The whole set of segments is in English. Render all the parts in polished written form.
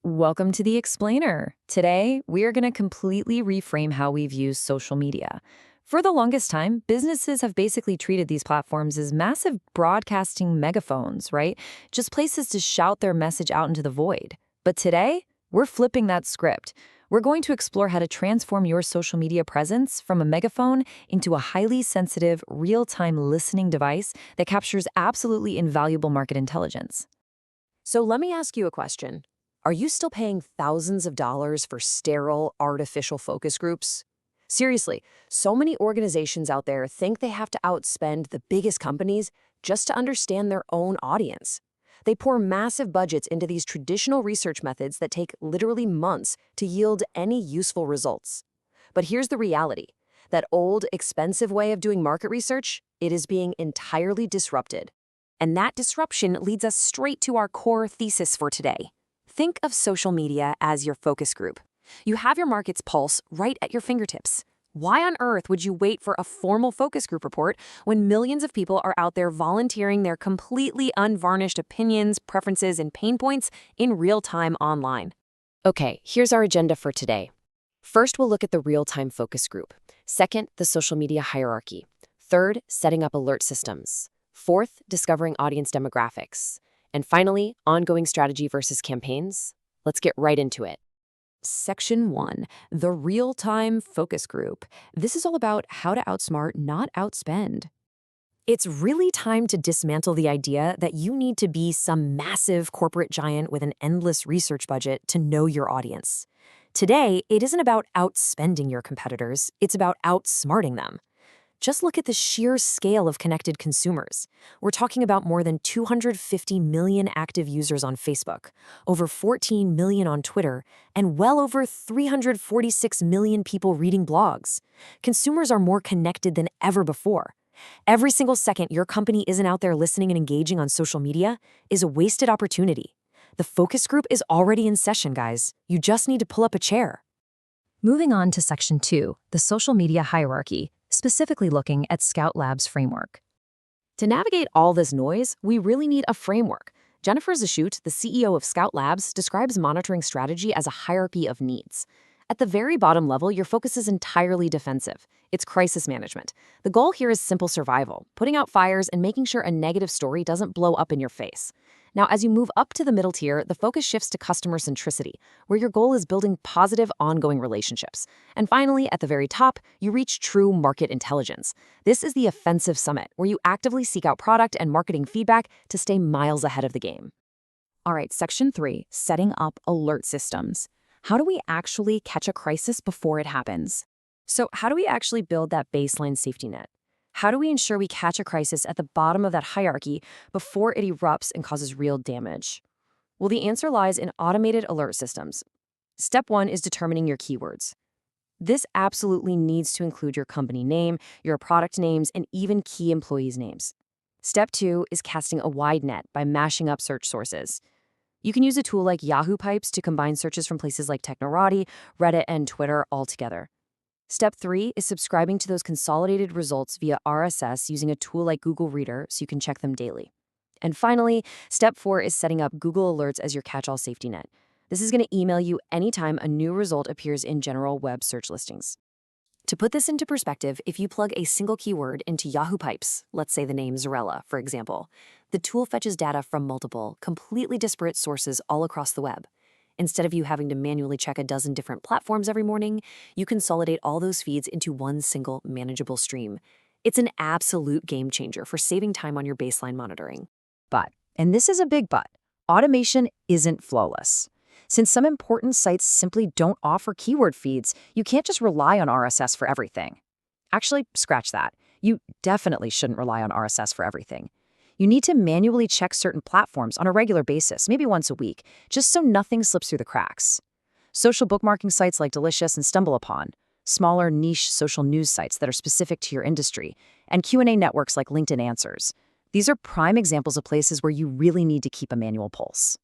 Welcome to The Explainer. Today, we are going to completely reframe how we've used social media. For the longest time, businesses have basically treated these platforms as massive broadcasting megaphones, right? Just places to shout their message out into the void. But today, we're flipping that script. We're going to explore how to transform your social media presence from a megaphone into a highly sensitive, real-time listening device that captures absolutely invaluable market intelligence. So let me ask you a question. Are you still paying thousands of dollars for sterile, artificial focus groups? Seriously, so many organizations out there think they have to outspend the biggest companies just to understand their own audience. They pour massive budgets into these traditional research methods that take literally months to yield any useful results. But here's the reality. That old, expensive way of doing market research, it is being entirely disrupted. And that disruption leads us straight to our core thesis for today. Think of social media as your focus group. You have your market's pulse right at your fingertips. Why on earth would you wait for a formal focus group report when millions of people are out there volunteering their completely unvarnished opinions, preferences, and pain points in real time online? Okay, here's our agenda for today. First, we'll look at the real-time focus group. Second, the social media hierarchy. Third, setting up alert systems. Fourth, discovering audience demographics. And finally, ongoing strategy versus campaigns. Let's get right into it. Section 1, the real-time focus group. This is all about how to outsmart, not outspend. It's really time to dismantle the idea that you need to be some massive corporate giant with an endless research budget to know your audience. Today, it isn't about outspending your competitors, it's about outsmarting them. Just look at the sheer scale of connected consumers. We're talking about more than 250 million active users on Facebook, over 14 million on Twitter, and well over 346 million people reading blogs. Consumers are more connected than ever before. Every single second your company isn't out there listening and engaging on social media is a wasted opportunity. The focus group is already in session, guys. You just need to pull up a chair. Moving on to Section 2, the social media hierarchy, specifically looking at Scout Labs framework. To navigate all this noise, we really need a framework. Jennifer Zashut, the CEO of Scout Labs, describes monitoring strategy as a hierarchy of needs. At the very bottom level, your focus is entirely defensive. It's crisis management. The goal here is simple survival, putting out fires and making sure a negative story doesn't blow up in your face. Now, as you move up to the middle tier, the focus shifts to customer centricity, where your goal is building positive, ongoing relationships. And finally, at the very top, you reach true market intelligence. This is the offensive summit, where you actively seek out product and marketing feedback to stay miles ahead of the game. All right, Section 3, setting up alert systems. How do we actually catch a crisis before it happens? So how do we actually build that baseline safety net? How do we ensure we catch a crisis at the bottom of that hierarchy before it erupts and causes real damage? Well, the answer lies in automated alert systems. Step 1 is determining your keywords. This absolutely needs to include your company name, your product names, and even key employees' names. Step 2 is casting a wide net by mashing up search sources. You can use a tool like Yahoo Pipes to combine searches from places like Technorati, Reddit, and Twitter all together. Step 3 is subscribing to those consolidated results via RSS using a tool like Google Reader so you can check them daily. And finally, Step 4 is setting up Google Alerts as your catch-all safety net. This is going to email you anytime a new result appears in general web search listings. To put this into perspective, if you plug a single keyword into Yahoo Pipes, let's say the name Zarella, for example, the tool fetches data from multiple, completely disparate sources all across the web. Instead of you having to manually check a dozen different platforms every morning, you consolidate all those feeds into one single manageable stream. It's an absolute game changer for saving time on your baseline monitoring. But, and this is a big but, automation isn't flawless. Since some important sites simply don't offer keyword feeds, you can't just rely on RSS for everything. Actually, scratch that. You definitely shouldn't rely on RSS for everything. You need to manually check certain platforms on a regular basis, maybe once a week, just so nothing slips through the cracks. Social bookmarking sites like Delicious and StumbleUpon, smaller niche social news sites that are specific to your industry, and Q&A networks like LinkedIn Answers. These are prime examples of places where you really need to keep a manual pulse.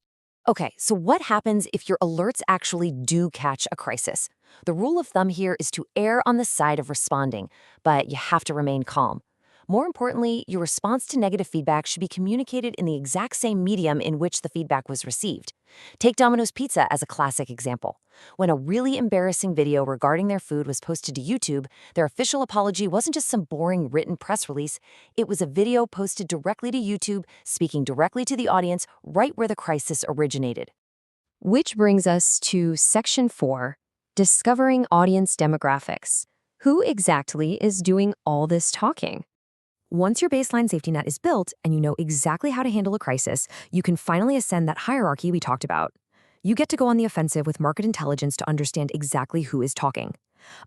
Okay, so what happens if your alerts actually do catch a crisis? The rule of thumb here is to err on the side of responding, but you have to remain calm. More importantly, your response to negative feedback should be communicated in the exact same medium in which the feedback was received. Take Domino's Pizza as a classic example. When a really embarrassing video regarding their food was posted to YouTube, their official apology wasn't just some boring written press release, it was a video posted directly to YouTube, speaking directly to the audience right where the crisis originated. Which brings us to Section 4, Discovering Audience Demographics. Who exactly is doing all this talking? Once your baseline safety net is built and you know exactly how to handle a crisis, you can finally ascend that hierarchy we talked about. You get to go on the offensive with market intelligence to understand exactly who is talking.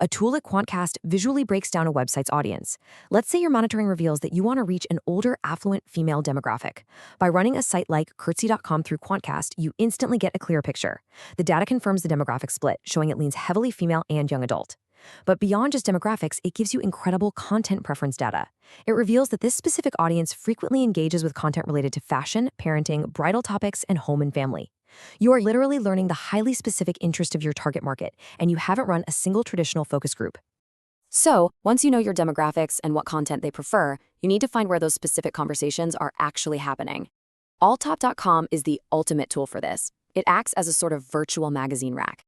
A tool like Quantcast visually breaks down a website's audience. Let's say your monitoring reveals that you want to reach an older, affluent female demographic. By running a site like Curtsy.com through Quantcast, you instantly get a clear picture. The data confirms the demographic split, showing it leans heavily female and young adult. But beyond just demographics, it gives you incredible content preference data. It reveals that this specific audience frequently engages with content related to fashion, parenting, bridal topics, and home and family. You are literally learning the highly specific interest of your target market, and you haven't run a single traditional focus group. So, once you know your demographics and what content they prefer, you need to find where those specific conversations are actually happening. Alltop.com is the ultimate tool for this. It acts as a sort of virtual magazine rack.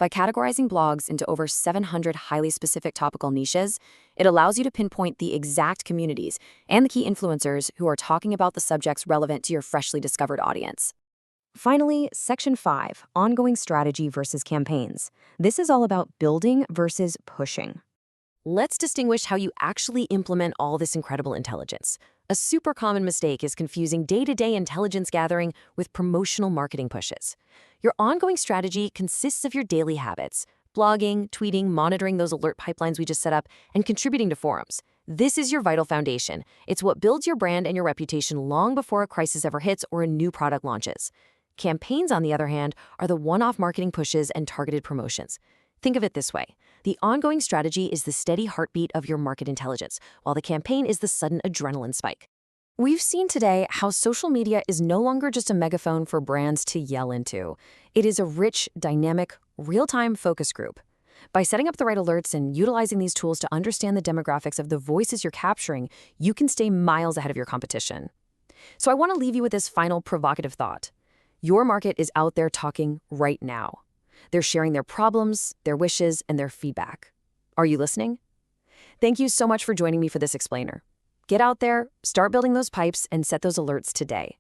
By categorizing blogs into over 700 highly specific topical niches, it allows you to pinpoint the exact communities and the key influencers who are talking about the subjects relevant to your freshly discovered audience. Finally, Section 5, Ongoing Strategy versus Campaigns. This is all about building versus pushing. Let's distinguish how you actually implement all this incredible intelligence. A super common mistake is confusing day-to-day intelligence gathering with promotional marketing pushes. Your ongoing strategy consists of your daily habits, blogging, tweeting, monitoring those alert pipelines we just set up, and contributing to forums. This is your vital foundation. It's what builds your brand and your reputation long before a crisis ever hits or a new product launches. Campaigns, on the other hand, are the one-off marketing pushes and targeted promotions. Think of it this way. The ongoing strategy is the steady heartbeat of your market intelligence, while the campaign is the sudden adrenaline spike. We've seen today how social media is no longer just a megaphone for brands to yell into. It is a rich, dynamic, real-time focus group. By setting up the right alerts and utilizing these tools to understand the demographics of the voices you're capturing, you can stay miles ahead of your competition. So I want to leave you with this final provocative thought. Your market is out there talking right now. They're sharing their problems, their wishes, and their feedback. Are you listening? Thank you so much for joining me for this explainer. Get out there, start building those pipes, and set those alerts today.